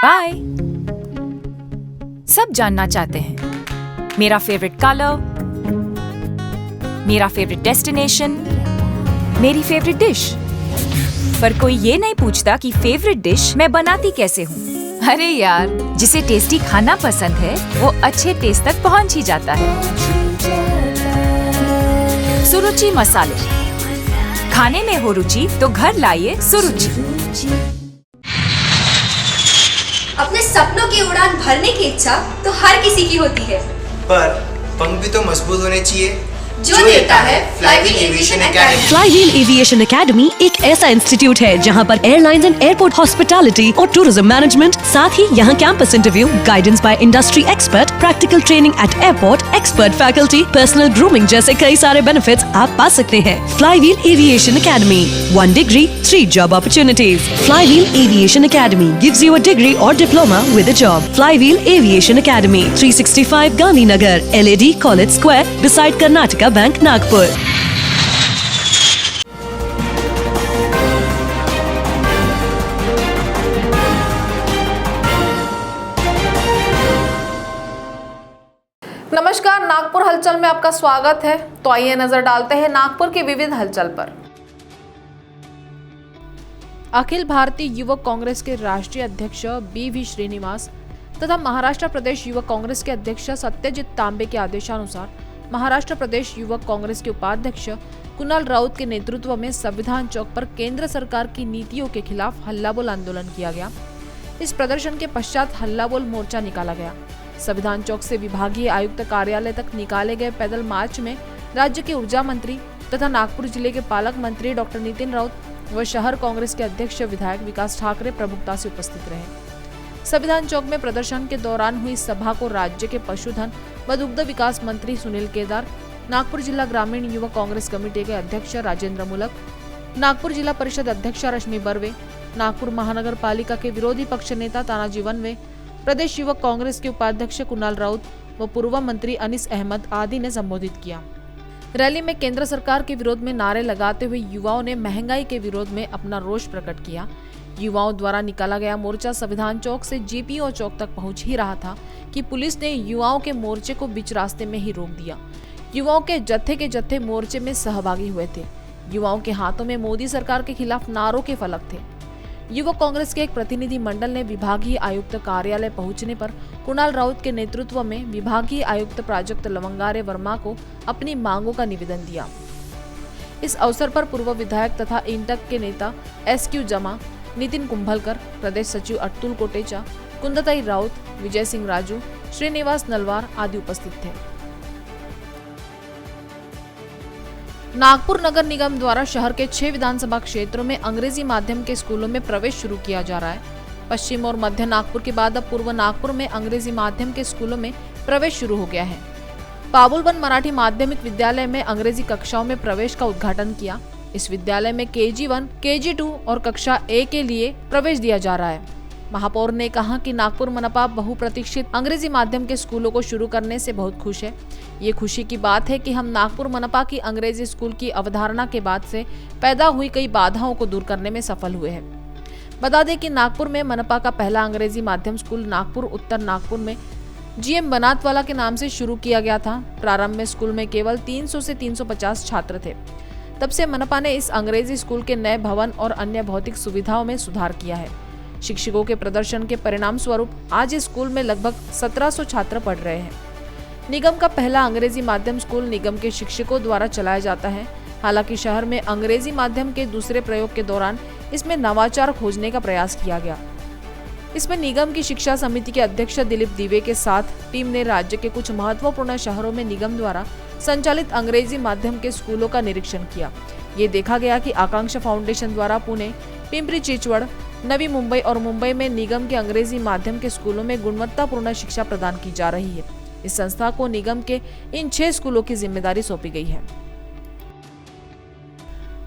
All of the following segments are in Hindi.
बाय। सब जानना चाहते हैं मेरा फेवरेट कलर, मेरा फेवरेट डेस्टिनेशन, मेरी फेवरेट डिश, पर कोई ये नहीं पूछता कि फेवरेट डिश मैं बनाती कैसे हूँ। अरे यार, जिसे टेस्टी खाना पसंद है वो अच्छे टेस्ट तक पहुँच ही जाता है। सुरुचि मसाले, खाने में हो रुचि तो घर लाइए सुरुचि। अपने सपनों की उड़ान भरने की इच्छा तो हर किसी की होती है, पर पंख भी तो मजबूत होने चाहिए जो देता है Flywheel Aviation Academy. Flywheel Aviation Academy एक ऐसा इंस्टीट्यूट है जहां पर एयरलाइंस एंड एयरपोर्ट हॉस्पिटैलिटी और टूरिज्म मैनेजमेंट, साथ ही यहां campus interview, guidance by industry expert, practical training at airport, expert faculty, personal grooming जैसे कई सारे बेनिफिट्स आप पा सकते हैं। Flywheel Aviation Academy, 1 degree 3 job opportunities. Flywheel Aviation Academy gives you a degree और diploma with a job. Flywheel Aviation academy, 365 Gandhinagar, LAD college square, beside Karnataka bank, Nagpur. नमस्कार, नागपुर हलचल में आपका स्वागत है। तो आइए नजर डालते हैं नागपुर की विविध हलचल पर। अखिल भारतीय युवक कांग्रेस के राष्ट्रीय अध्यक्ष BV श्रीनिवास तथा महाराष्ट्र प्रदेश युवक कांग्रेस के अध्यक्ष सत्यजित तांबे के आदेशानुसार महाराष्ट्र प्रदेश युवक कांग्रेस के उपाध्यक्ष कुणाल राउत के नेतृत्व में संविधान चौक पर केंद्र सरकार की नीतियों के खिलाफ हल्लाबोल आंदोलन किया गया। इस प्रदर्शन के पश्चात हल्लाबोल मोर्चा निकाला गया। संविधान चौक से विभागीय आयुक्त कार्यालय तक निकाले गए पैदल मार्च में राज्य के ऊर्जा मंत्री तथा नागपुर जिले के पालक मंत्री डॉक्टर नितिन राउत व शहर कांग्रेस के अध्यक्ष विधायक विकास ठाकरे प्रमुखता से उपस्थित रहे। संविधान चौक में प्रदर्शन के दौरान हुई सभा को राज्य के पशुधन व दुग्ध विकास मंत्री सुनील केदार, नागपुर जिला ग्रामीण युवक कांग्रेस कमेटी के अध्यक्ष राजेंद्र मुलक, नागपुर जिला परिषद अध्यक्ष रश्मि बर्वे, नागपुर महानगर पालिका के विरोधी पक्ष नेता तानाजी वनवे, प्रदेश युवक कांग्रेस के उपाध्यक्ष कुणाल राउत व पूर्व मंत्री अनीस अहमद आदि ने संबोधित किया। रैली में केंद्र सरकार के विरोध में नारे लगाते हुए युवाओं ने महंगाई के विरोध में अपना रोष प्रकट किया। युवाओं द्वारा निकाला गया मोर्चा संविधान चौक से GPO चौक तक पहुंच ही रहा था कि पुलिस ने युवाओं के मोर्चे को बीच रास्ते में ही रोक दिया। युवाओं के जत्थे मोर्चे में सहभागी हुए थे। युवाओं के हाथों में मोदी सरकार के खिलाफ नारों के फलक थे। युवक कांग्रेस के एक प्रतिनिधि मंडल ने विभागीय आयुक्त कार्यालय पहुंचने पर कुणाल राउत के नेतृत्व में विभागीय आयुक्त प्राजक्त लवंगारे वर्मा को अपनी मांगों का निवेदन दिया। इस अवसर पर पूर्व विधायक तथा इंटक के नेता SQ जमा, नितिन कुंभलकर, प्रदेश सचिव अतुल कोटेचा, कुंदताई राउत, विजय सिंह राजू, श्रीनिवास नलवार आदि उपस्थित थे। नागपुर नगर निगम द्वारा शहर के 6 विधानसभा क्षेत्रों में अंग्रेजी माध्यम के स्कूलों में प्रवेश शुरू किया जा रहा है। पश्चिम और मध्य नागपुर के बाद अब पूर्व नागपुर में अंग्रेजी माध्यम के स्कूलों में प्रवेश शुरू हो गया है। पाबुलबन मराठी माध्यमिक विद्यालय में अंग्रेजी कक्षाओं में प्रवेश का उद्घाटन किया। इस विद्यालय में KG1, KG2 और कक्षा A के लिए प्रवेश दिया जा रहा है। महापौर ने कहा कि नागपुर मनपा बहुप्रतीक्षित अंग्रेजी माध्यम के स्कूलों को शुरू करने से बहुत खुश है। ये खुशी की बात है कि हम नागपुर मनपा की अंग्रेजी स्कूल की अवधारणा के बाद से पैदा हुई कई बाधाओं को दूर करने में सफल हुए हैं। बता दें कि नागपुर में मनपा का पहला अंग्रेजी माध्यम स्कूल नागपुर उत्तर नागपुर में GM बनातवाला के नाम से शुरू किया गया था। प्रारंभ में स्कूल में केवल 300 से 350 छात्र थे। तब से मनपा ने इस अंग्रेजी स्कूल के नए भवन और अन्य भौतिक सुविधाओं में सुधार किया है। शिक्षकों के प्रदर्शन के परिणाम स्वरूप आज इस स्कूल में लगभग 1700 छात्र पढ़ रहे हैं। निगम का पहला अंग्रेजी माध्यम स्कूल निगम के शिक्षकों द्वारा चलाया जाता है। हालांकि शहर में अंग्रेजी माध्यम के दूसरे प्रयोग के दौरान इसमें नवाचार खोजने का प्रयास किया गया। इसमें निगम की शिक्षा समिति के अध्यक्ष दिलीप दिवे के साथ टीम ने राज्य के कुछ महत्वपूर्ण शहरों में निगम द्वारा संचालित अंग्रेजी माध्यम के स्कूलों का निरीक्षण किया। ये देखा गया कि आकांक्षा फाउंडेशन द्वारा पुणे, पिंपरी चिंचवड़, नवी मुंबई और मुंबई में निगम के अंग्रेजी माध्यम के स्कूलों में गुणवत्तापूर्ण शिक्षा प्रदान की जा रही है। इस संस्था को निगम के इन 6 स्कूलों की जिम्मेदारी सौंपी गई है।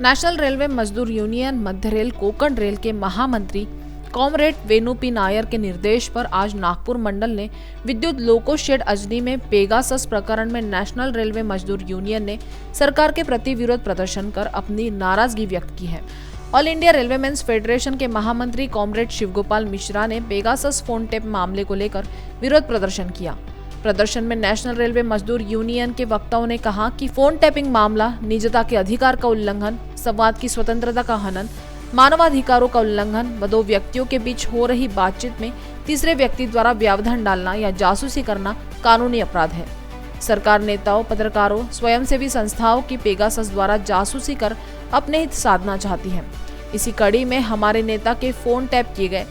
नेशनल रेलवे मजदूर यूनियन मध्य रेल कोंकण रेल के महामंत्री कॉमरेड वेणु पी नायर के निर्देश पर आज नागपुर मंडल ने विद्युत लोको शेड अजनी में पेगासस प्रकरण में नेशनल रेलवे मजदूर यूनियन ने सरकार के प्रति विरोध प्रदर्शन कर अपनी नाराजगी व्यक्त की है। ऑल इंडिया रेलवेमेंस फेडरेशन के महामंत्री कॉमरेड शिवगोपाल मिश्रा ने पेगासस फोन टैप मामले को लेकर विरोध प्रदर्शन किया। प्रदर्शन में नेशनल रेलवे मजदूर यूनियन के वक्ताओं ने कहा कि फोन टैपिंग मामला निजता के अधिकार का उल्लंघन, संवाद की स्वतंत्रता का हनन, मानवाधिकारों का उल्लंघन व दो व्यक्तियों के बीच हो रही बातचीत में तीसरे व्यक्ति द्वारा व्यवधान डालना या जासूसी करना कानूनी अपराध है। सरकार नेताओं, पत्रकारों, स्वयंसेवी संस्थाओं की पेगासस द्वारा जासूसी कर अपने हित साधना चाहती है। इसी कड़ी में हमारे नेता के फोन टैप किए गए।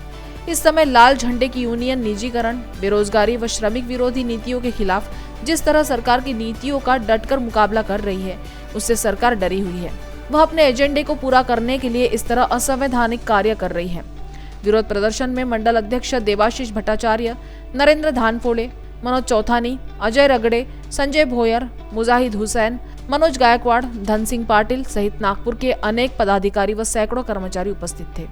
इस समय लाल झंडे की यूनियन निजीकरण, बेरोजगारी व श्रमिक विरोधी नीतियों के खिलाफ जिस तरह सरकार की नीतियों का डटकर मुकाबला कर रही है, उससे सरकार डरी हुई है। वह अपने एजेंडे को पूरा करने के लिए इस तरह असंवैधानिक कार्य कर रही है। विरोध प्रदर्शन में मंडल अध्यक्ष देवाशीष भट्टाचार्य, नरेंद्र धानफोड़े, मनोज चौथानी, अजय रगड़े, संजय भोयर, मुजाहिद हुसैन, मनोज गायकवाड़, धन सिंह पाटिल सहित नागपुर के अनेक पदाधिकारी व सैकड़ों कर्मचारी उपस्थित थे।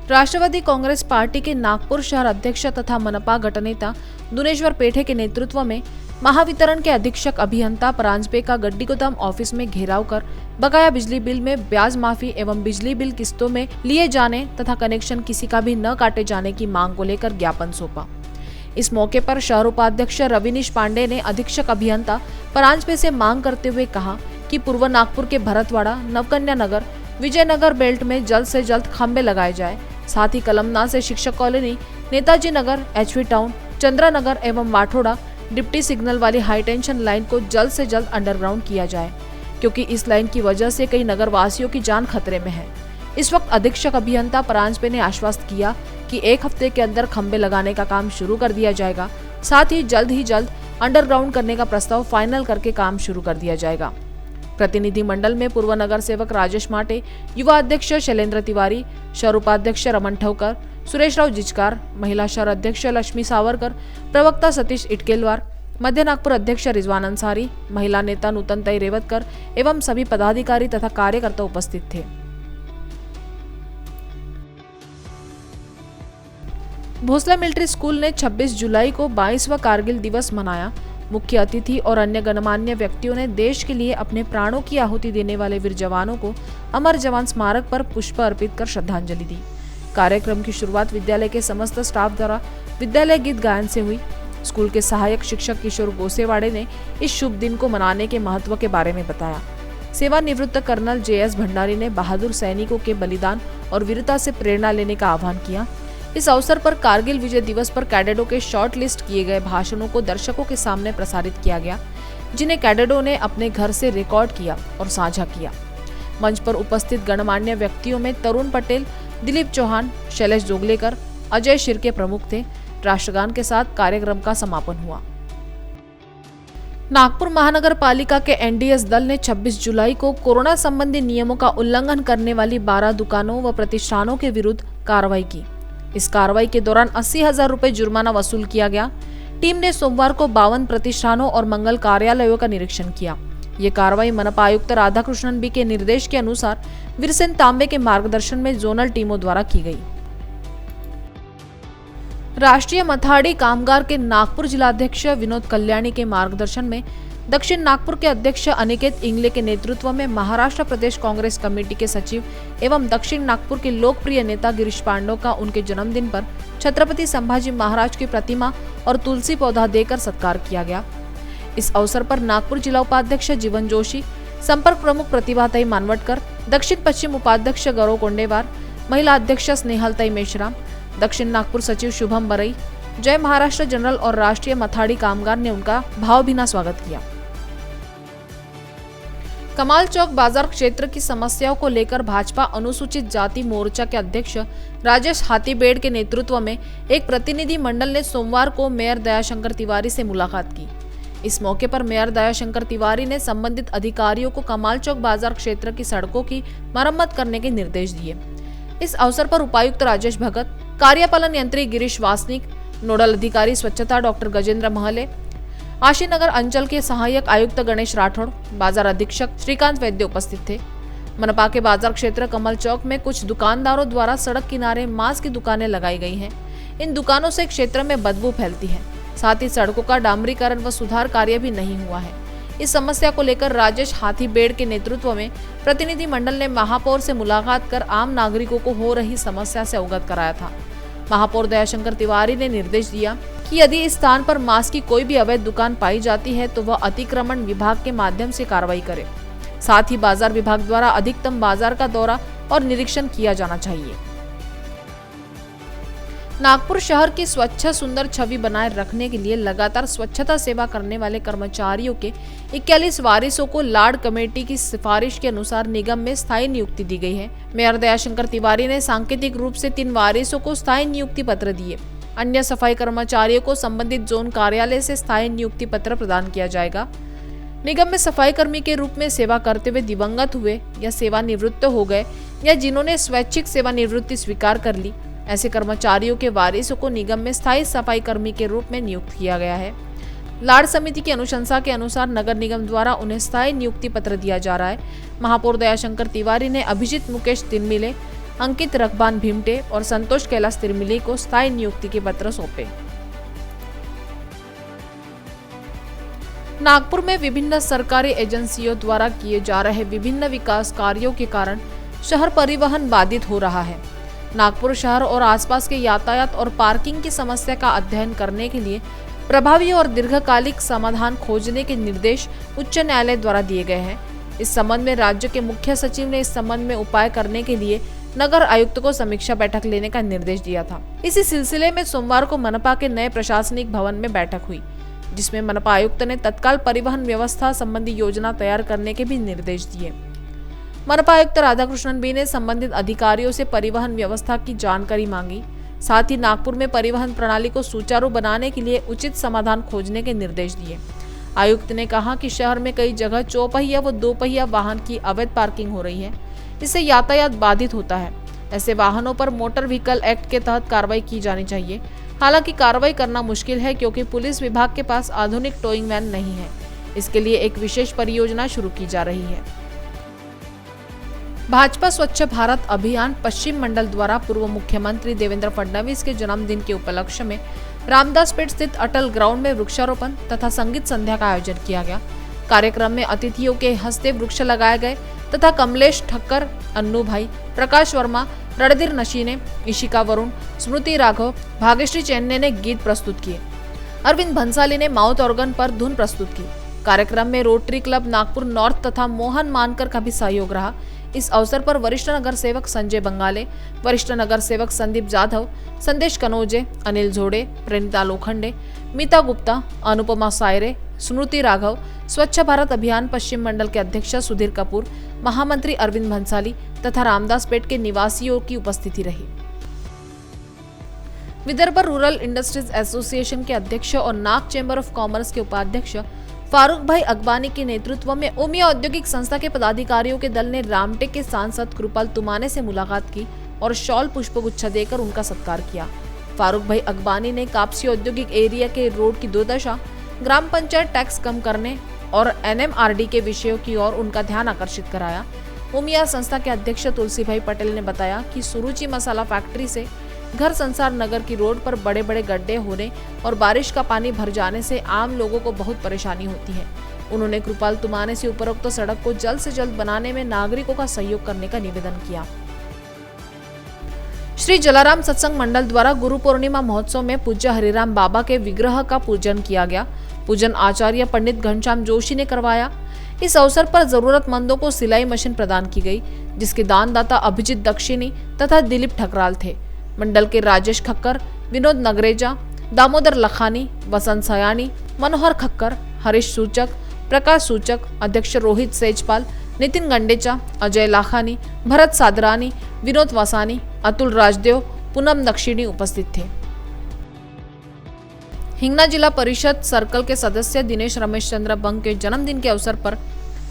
राष्ट्रवादी कांग्रेस पार्टी के नागपुर शहर अध्यक्ष तथा मनपा गठनेता दुनेश्वर पेठे के नेतृत्व में महावितरण के अधीक्षक अभियंता परांजपे का गड्डी गोदाम ऑफिस में घेराव कर बकाया बिजली बिल में ब्याज माफी एवं बिजली बिल किस्तों में लिए जाने तथा कनेक्शन किसी का भी न काटे जाने की मांग को लेकर ज्ञापन सौंपा। इस मौके पर शहर उपाध्यक्ष रविनीश पांडे ने अधीक्षक अभियंता परांजपे से मांग करते हुए कहा कि पूर्व नागपुर के भरतवाड़ा, नवकन्या नगर, विजयनगर बेल्ट में जल्द से जल्द खंबे लगाए जाए। साथ ही कलमना से शिक्षक कॉलोनी, नेताजी नगर, एचवी टाउन, चंद्रा नगर एवं वाठोड़ा डिप्टी सिग्नल वाली हाई टेंशन लाइन को जल्द से जल्द अंडरग्राउंड किया जाए, क्योंकि इस लाइन की वजह से कई नगर वासियों की जान खतरे में है। इस वक्त अधीक्षक अभियंता परांजपे ने आश्वस्त किया कि 1 हफ्ते के अंदर खंबे लगाने का काम शुरू कर दिया जाएगा। साथ ही जल्द अंडरग्राउंड करने का प्रस्ताव फाइनल करके काम शुरू कर दिया जाएगा। प्रतिनिधि मंडल में पूर्व नगर सेवक राजेश माटे, युवा अध्यक्ष शैलेंद्र तिवारी, शहर उपाध्यक्ष रमन ठवकर, सुरेश राव जिचकार, महिला शहर अध्यक्ष लक्ष्मी सावरकर, प्रवक्ता सतीश इटकेलवार, मध्य नागपुर अध्यक्ष रिजवान अंसारी, महिला नेता नूतनताई रेवतकर एवं सभी पदाधिकारी तथा कार्यकर्ता उपस्थित थे। भोसला मिलिट्री स्कूल ने 26 जुलाई को 22वां कारगिल दिवस मनाया। मुख्य अतिथि और अन्य गणमान्य व्यक्तियों ने देश के लिए अपने प्राणों की आहुति देने वाले वीर जवानों को अमर जवान स्मारक पर पुष्प अर्पित कर श्रद्धांजलि दी। कार्यक्रम की शुरुआत विद्यालय के समस्त स्टाफ द्वारा विद्यालय गीत गायन से हुई। स्कूल के सहायक शिक्षक किशोर गोसेवाड़े ने इस शुभ दिन को मनाने के महत्व के बारे में बताया। सेवानिवृत्त कर्नल JS भंडारी ने बहादुर सैनिकों के बलिदान और वीरता से प्रेरणा लेने का आह्वान किया। इस अवसर पर कारगिल विजय दिवस पर कैडेटों के शॉर्ट लिस्ट किए गए भाषणों को दर्शकों के सामने प्रसारित किया गया, जिन्हें कैडेटों ने अपने घर से रिकॉर्ड किया और साझा किया। मंच पर उपस्थित गणमान्य व्यक्तियों में तरुण पटेल, दिलीप चौहान, शैलेश जोगलेकर, अजय शिर्के प्रमुख थे। राष्ट्रगान के साथ कार्यक्रम का समापन हुआ। नागपुर महानगर पालिका के NDS दल ने 26 जुलाई को कोरोना संबंधी नियमों का उल्लंघन करने वाली 12 दुकानों व प्रतिष्ठानों के विरुद्ध कार्रवाई की। इस कार्रवाई के दौरान 80,000 रुपए जुर्माना वसूल किया गया। टीम ने सोमवार को 52 प्रतिष्ठानों और मंगल कार्यालयों का निरीक्षण किया। ये कार्रवाई मनपा आयुक्त राधाकृष्णन बी के निर्देश के अनुसार वीरसेन तांबे के मार्गदर्शन में जोनल टीमों द्वारा की गई। राष्ट्रीय मथाड़ी कामगार के नागपुर जिलाध्यक्ष विनोद कल्याणी के मार्गदर्शन में दक्षिण नागपुर के अध्यक्ष अनिकेत इंगले के नेतृत्व में महाराष्ट्र प्रदेश कांग्रेस कमेटी के सचिव एवं दक्षिण नागपुर के लोकप्रिय नेता गिरीश पांडव का उनके जन्मदिन पर छत्रपति संभाजी महाराज की प्रतिमा और तुलसी पौधा देकर सत्कार किया गया। इस अवसर पर नागपुर जिला उपाध्यक्ष जीवन जोशी, संपर्क प्रमुख प्रतिभाताई मानवटकर, दक्षिण पश्चिम उपाध्यक्ष गौरव कोंडेवार, महिला अध्यक्ष स्नेहलताई मेश्राम, दक्षिण नागपुर सचिव शुभम बरई, जय महाराष्ट्र जनरल और राष्ट्रीय मथाड़ी कामगार ने उनका भावभीना स्वागत किया। कमाल चौक बाजार क्षेत्र की समस्याओं को लेकर भाजपा अनुसूचित जाति मोर्चा के अध्यक्ष राजेश हाथीबेड़ के नेतृत्व में एक प्रतिनिधि मंडल ने सोमवार को मेयर दयाशंकर तिवारी से मुलाकात की। इस मौके पर मेयर दयाशंकर तिवारी ने संबंधित अधिकारियों को कमाल चौक बाजार क्षेत्र की सड़कों की मरम्मत करने के निर्देश दिए। इस अवसर पर उपायुक्त राजेश भगत, कार्यपालन यंत्री गिरीश वासनिक, नोडल अधिकारी स्वच्छता डॉक्टर गजेंद्र महले, आशीनगर अंचल के सहायक आयुक्त गणेश राठौड़, बाजार अधीक्षक श्रीकांत वैद्य उपस्थित थे। मनपा के बाजार क्षेत्र कमल चौक में कुछ दुकानदारों द्वारा सड़क किनारे मांस की दुकानें लगाई गई हैं। इन दुकानों से क्षेत्र में बदबू फैलती है। साथ ही सड़कों का डामरीकरण व सुधार कार्य भी नहीं हुआ है। इस समस्या को लेकर राजेश हाथीबेड़ के नेतृत्व में प्रतिनिधि मंडल ने महापौर से मुलाकात कर आम नागरिकों को हो रही समस्या से अवगत कराया था। महापौर दयाशंकर तिवारी ने निर्देश दिया कि यदि इस स्थान पर मांस की कोई भी अवैध दुकान पाई जाती है तो वह अतिक्रमण विभाग के माध्यम से कार्रवाई करे। साथ ही बाजार विभाग द्वारा अधिकतम बाजार का दौरा और निरीक्षण किया जाना चाहिए। नागपुर शहर की स्वच्छ सुंदर छवि बनाए रखने के लिए लगातार स्वच्छता सेवा करने वाले कर्मचारियों के 41 वारिसों को लार्ड कमेटी की सिफारिश के अनुसार निगम में स्थायी नियुक्ति दी गई है। मेयर दयाशंकर तिवारी ने सांकेतिक रूप से 3 वारिसों को स्थायी नियुक्ति पत्र दिए। अन्य सफाई कर्मचारियों को संबंधित जोन कार्यालय से स्थायी नियुक्ति पत्र प्रदान किया जाएगा। निगम में सफाई कर्मी के रूप में सेवा करते हुए दिवंगत हुए या सेवानिवृत्त हो गए या जिन्होंने स्वैच्छिक सेवानिवृत्ति स्वीकार कर ली, ऐसे कर्मचारियों के वारिसों को निगम में स्थायी सफाई कर्मी के रूप में नियुक्त किया गया है। लार्ड समिति की अनुशंसा के अनुसार नगर निगम द्वारा उन्हें स्थायी नियुक्ति पत्र दिया जा रहा है। महापौर दयाशंकर तिवारी ने अभिजीत मुकेश तिरमिले, अंकित रखबान भीमटे और संतोष कैलाश तिरमिले को स्थायी नियुक्ति के पत्र सौंपे। नागपुर में विभिन्न सरकारी एजेंसियों द्वारा किए जा रहे विभिन्न विकास कार्यों के कारण शहर परिवहन बाधित हो रहा है। नागपुर शहर और आसपास के यातायात और पार्किंग की समस्या का अध्ययन करने के लिए प्रभावी और दीर्घकालिक समाधान खोजने के निर्देश उच्च न्यायालय द्वारा दिए गए हैं। इस संबंध में राज्य के मुख्य सचिव ने इस संबंध में उपाय करने के लिए नगर आयुक्त को समीक्षा बैठक लेने का निर्देश दिया था। इसी सिलसिले में सोमवार को मनपा के नए प्रशासनिक भवन में बैठक हुई, जिसमें मनपा आयुक्त ने तत्काल परिवहन व्यवस्था संबंधी योजना तैयार करने के भी निर्देश दिए। मनपा आयुक्त राधाकृष्णन बी ने संबंधित अधिकारियों से परिवहन व्यवस्था की जानकारी मांगी। साथ ही नागपुर में परिवहन प्रणाली को सुचारू बनाने के लिए उचित समाधान खोजने के निर्देश दिए। आयुक्त ने कहा कि शहर में कई जगह चौपहिया व दोपहिया वाहन की अवैध पार्किंग हो रही है, इससे यातायात बाधित होता है। ऐसे वाहनों पर मोटर व्हीकल एक्ट के तहत कार्रवाई की जानी चाहिए। हालांकि कार्रवाई करना मुश्किल है क्योंकि पुलिस विभाग के पास आधुनिक टोइंग वैन नहीं है। इसके लिए एक विशेष परियोजना शुरू की जा रही है। भाजपा स्वच्छ भारत अभियान पश्चिम मंडल द्वारा पूर्व मुख्यमंत्री देवेंद्र फडणवीस के जन्मदिन के उपलक्ष्य में रामदासपेट स्थित अटल ग्राउंड में वृक्षारोपण तथा संगीत संध्या का आयोजन किया गया। कार्यक्रम में अतिथियों के हस्ते वृक्ष लगाए गए तथा कमलेश ठक्कर, अन्नू भाई, प्रकाश वर्मा, रणधीर नशीने, इशिका वरुण, स्मृति राघव, भाग्यश्री चेन्ने ने गीत प्रस्तुत किए। अरविंद भंसाली ने माउथ ऑर्गन पर धुन प्रस्तुत की। कार्यक्रम में रोटरी क्लब नागपुर नॉर्थ तथा मोहन मानकर का भी सहयोग रहा। इस अवसर पर वरिष्ठ नगर सेवक संजय बंगाले, वरिष्ठ नगर सेवक संदीप जाधव, संदेश कनौजे, अनिल झोड़े, प्रेनिता लोखंडे, मीता गुप्ता, अनुपमा सायरे, स्मृति राघव, स्वच्छ भारत अभियान पश्चिम मंडल के अध्यक्ष सुधीर कपूर, महामंत्री अरविंद भंसाली तथा रामदासपेट के निवासियों की उपस्थिति रही। विदर्भ रूरल इंडस्ट्रीज एसोसिएशन के अध्यक्ष और नाग चैम्बर ऑफ कॉमर्स के उपाध्यक्ष फारूक भाई अकबानी के नेतृत्व में उमिया औद्योगिक संस्था के पदाधिकारियों के दल ने रामटेक के सांसद कृपाल तुमाने से मुलाकात की और शॉल पुष्पगुच्छा देकर उनका सत्कार किया। फारूक भाई अकबानी ने कापसी औद्योगिक एरिया के रोड की दुर्दशा, ग्राम पंचायत टैक्स कम करने और NMRD के विषयों की ओर उनका ध्यान आकर्षित कराया। उमिया संस्था के अध्यक्ष तुलसी भाई पटेल ने बताया कि सुरुचि मसाला फैक्ट्री से घर संसार नगर की रोड पर बड़े बड़े गड्ढे होने और बारिश का पानी भर जाने से आम लोगों को बहुत परेशानी होती है। उन्होंने कृपाल तुमाने से उपरोक्त सड़क को जल्द से जल्द बनाने में नागरिकों का सहयोग करने का निवेदन किया। श्री जलाराम सत्संग मंडल द्वारा गुरु पूर्णिमा महोत्सव में पूज्य हरिराम बाबा के विग्रह का पूजन किया गया। पूजन आचार्य पंडित घनश्याम जोशी ने करवाया। इस अवसर पर जरूरतमंदों को सिलाई मशीन प्रदान की गई, जिसके दानदाता अभिजीत दक्षिणी तथा दिलीप ठकराल थे। मंडल के राजेश खक्कर, विनोद नगरेजा, दामोदर लखानी, वसंत सयानी, मनोहर खक्कर, हरीश सूचक, प्रकाश सूचक, अध्यक्ष रोहित सेजपाल, नितिन गंडेचा, अजय लाखानी, भरत सादरानी, विनोद वासानी, अतुल राजदेव, पूनम दक्षिणी उपस्थित थे। हिंगना जिला परिषद सर्कल के सदस्य दिनेश रमेश चंद्र बंग के जन्मदिन के अवसर पर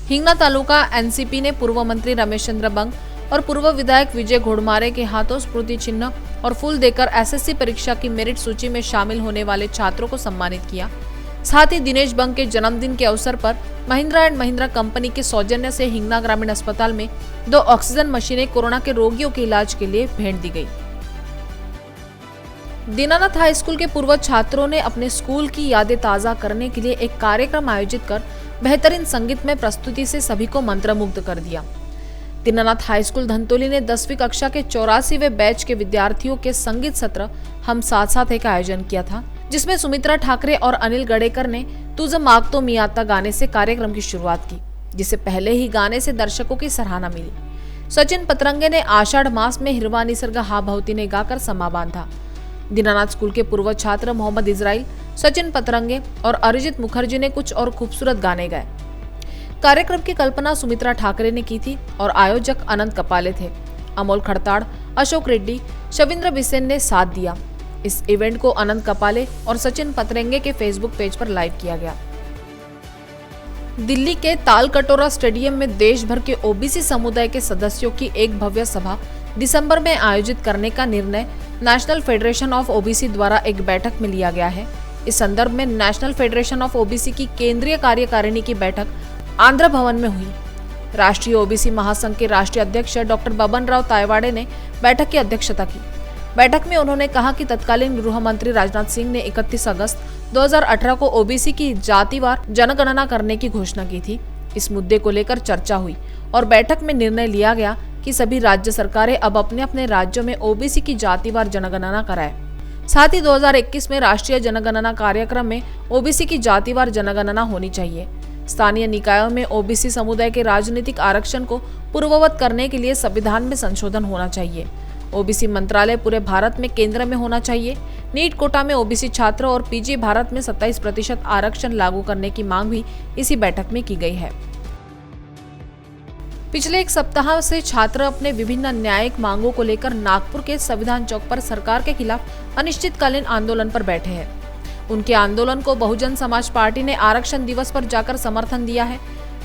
हिंगना तालुका NCP ने पूर्व मंत्री रमेश चंद्र बंग और पूर्व विधायक विजय घोड़मारे के हाथों स्मृति चिन्ह और फूल देकर SSC परीक्षा की मेरिट सूची में शामिल होने वाले छात्रों को सम्मानित किया। साथ ही दिनेश बंग के जन्मदिन के अवसर पर महिंद्रा एंड महिंद्रा कंपनी के सौजन्य से हिंगना ग्रामीण अस्पताल में 2 ऑक्सीजन मशीनें कोरोना के रोगियों के इलाज के लिए भेंट दी गई। दीनानाथ हाई स्कूल के पूर्व छात्रों ने अपने स्कूल की यादें ताज़ा करने के लिए एक कार्यक्रम आयोजित कर बेहतरीन संगीत में प्रस्तुति से सभी को मंत्रमुग्ध कर दिया। दीनानाथ हाई स्कूल धंतोली ने 10वीं कक्षा के 84वें बैच के विद्यार्थियों के संगीत सत्र हम साथ साथ का आयोजन किया था, जिसमें सुमित्रा ठाकरे और अनिल गडेकर ने तुझं मागतो मी आता गाने से कार्यक्रम की शुरुआत की, जिसे पहले ही गाने से दर्शकों की सराहना मिली। सचिन पतरंगे ने आषाढ़ मास में हिरवा निसर्ग हा भवती ने गाकर समा बांधा। दीनानाथ स्कूल के पूर्व छात्र मोहम्मद इजराइल, सचिन पतरंगे और अरिजीत मुखर्जी ने कुछ और खूबसूरत गाने गाए। कार्यक्रम की कल्पना सुमित्रा ठाकरे ने की थी और आयोजक अनंत कपाले थे। अमोल खड़ताड़, अशोक रेड्डी, शविंद्र बिसेन ने साथ दिया। इस इवेंट को अनंत कपाले और सचिन पतरंगे के फेसबुक पेज पर लाइव किया गया। दिल्ली के तालकटोरा स्टेडियम में देश भर के ओबीसी समुदाय के सदस्यों की एक भव्य सभा दिसंबर में आयोजित करने का निर्णय नेशनल फेडरेशन ऑफ ओबीसी द्वारा एक बैठक में लिया गया है। इस संदर्भ में नेशनल फेडरेशन ऑफ ओबीसी की केंद्रीय कार्यकारिणी की बैठक आंध्र भवन में हुई। राष्ट्रीय ओबीसी महासंघ के राष्ट्रीय अध्यक्ष डॉक्टर बबन राव तायवाड़े ने बैठक की अध्यक्षता की। बैठक में उन्होंने कहा कि तत्कालीन गृह मंत्री राजनाथ सिंह ने 31 अगस्त 2018 को ओबीसी की जातिवार जनगणना करने की घोषणा की थी। इस मुद्दे को लेकर चर्चा हुई और बैठक में निर्णय लिया गया कि सभी राज्य सरकारें अब अपने अपने राज्यों में ओबीसी की जातिवार जनगणना कराएं। साथ ही 2021 में राष्ट्रीय जनगणना कार्यक्रम में ओबीसी की जातिवार जनगणना होनी चाहिए। स्थानीय निकायों में ओबीसी समुदाय के राजनीतिक आरक्षण को पूर्ववत करने के लिए संविधान में संशोधन होना चाहिए। ओबीसी मंत्रालय पूरे भारत में केंद्र में होना चाहिए। नीट कोटा में ओबीसी छात्रों और पीजी भारत में 27% आरक्षण लागू करने की मांग भी इसी बैठक में की गई है। पिछले एक सप्ताह से छात्र अपने विभिन्न न्यायिक मांगों को लेकर नागपुर के संविधान चौक पर सरकार के खिलाफ अनिश्चितकालीन आंदोलन पर बैठे हैं। उनके आंदोलन को बहुजन समाज पार्टी ने आरक्षण दिवस पर जाकर समर्थन दिया है।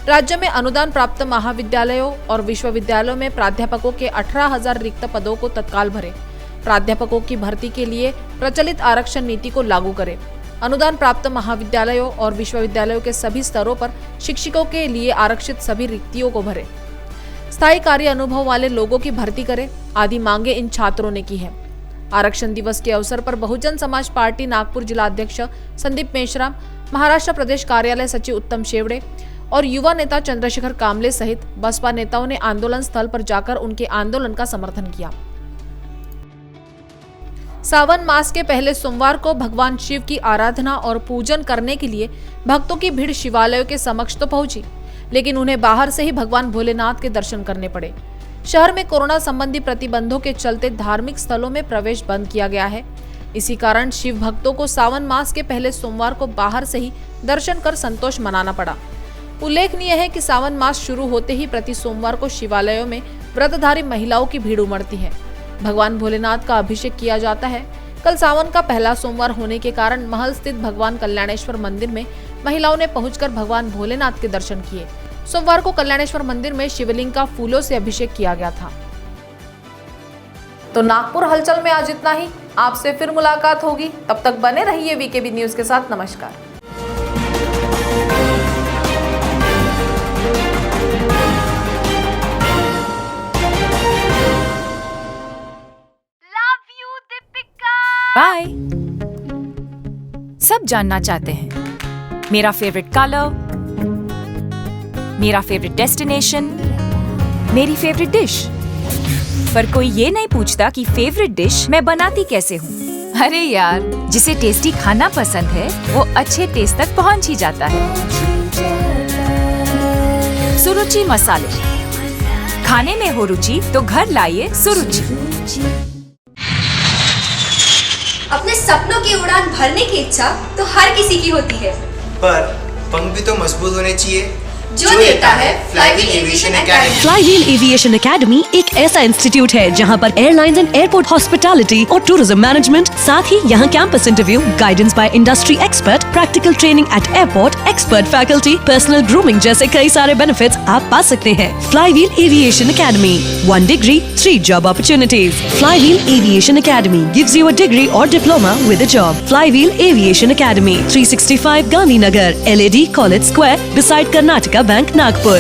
राज्य में अनुदान प्राप्त महाविद्यालयों और विश्वविद्यालयों में प्राध्यापकों के 18,000 रिक्त पदों को तत्काल भरे। प्राध्यापकों की भर्ती के लिए प्रचलित आरक्षण नीति को लागू करें। अनुदान प्राप्त महाविद्यालयों और विश्वविद्यालयों के सभी स्तरों पर शिक्षकों के लिए आरक्षित सभी रिक्तियों को भरे। स्थायी कार्य अनुभव वाले लोगों की भर्ती करें आदि मांगे इन छात्रों ने की है। आरक्षण दिवस के अवसर पर बहुजन समाज पार्टी नागपुर जिला अध्यक्ष संदीप मेश्राम, महाराष्ट्र प्रदेश कार्यालय सचिव उत्तम शेवड़े और युवा नेता चंद्रशेखर कामले सहित बसपा नेताओं ने आंदोलन स्थल पर जाकर उनके आंदोलन का समर्थन किया। सावन मास के पहले सोमवार को भगवान शिव की आराधना और पूजन करने के लिए भक्तों की भीड़ शिवालयों के समक्ष तो पहुंची, लेकिन उन्हें बाहर से ही भगवान भोलेनाथ के दर्शन करने पड़े। शहर में कोरोना संबंधी प्रतिबंधों के चलते धार्मिक स्थलों में प्रवेश बंद किया गया है। इसी कारण शिव भक्तों को सावन मास के पहले सोमवार को बाहर से ही दर्शन कर संतोष मनाना पड़ा। उल्लेखनीय है कि सावन मास शुरू होते ही प्रति सोमवार को शिवालयों में व्रतधारी महिलाओं की भीड़ उमड़ती है। भगवान भोलेनाथ का अभिषेक किया जाता है। कल सावन का पहला सोमवार होने के कारण महल स्थित भगवान कल्याणेश्वर मंदिर में महिलाओं ने पहुंचकर भगवान भोलेनाथ के दर्शन किए। सोमवार को कल्याणेश्वर मंदिर में शिवलिंग का फूलों से अभिषेक किया गया था। तो नागपुर हलचल में आज इतना ही। आपसे फिर मुलाकात होगी, तब तक बने रहिए वीकेबी न्यूज के साथ। नमस्कार। बाय। सब जानना चाहते हैं मेरा फेवरेट कलर, मेरा फेवरेट डेस्टिनेशन, मेरी फेवरेट डिश, पर कोई ये नहीं पूछता कि फेवरेट डिश मैं बनाती कैसे हूँ। अरे यार, जिसे टेस्टी खाना पसंद है वो अच्छे टेस्ट तक पहुँच ही जाता है। सुरुचि मसाले, खाने में हो रुचि तो घर लाइए सुरुचि। अपने सपनों की उड़ान भरने की इच्छा तो हर किसी की होती है, पर पंख भी तो मजबूत होने चाहिए जो देता है Flywheel Aviation Academy. Flywheel Aviation Academy एक ऐसा इंस्टीट्यूट है जहां पर एयरलाइंस एंड एयरपोर्ट हॉस्पिटैलिटी और टूरिज्म मैनेजमेंट, साथ ही यहां campus interview, guidance by industry expert, practical training at airport, expert faculty, personal grooming जैसे कई सारे बेनिफिट्स आप पा सकते हैं। Flywheel Aviation Academy, 1 degree, 3 job opportunities. Flywheel Aviation Academy gives you a degree or diploma with a job. Flywheel Aviation Academy, 365 Gandhinagar, LAD College Square, beside Karnataka Bank, Nagpur.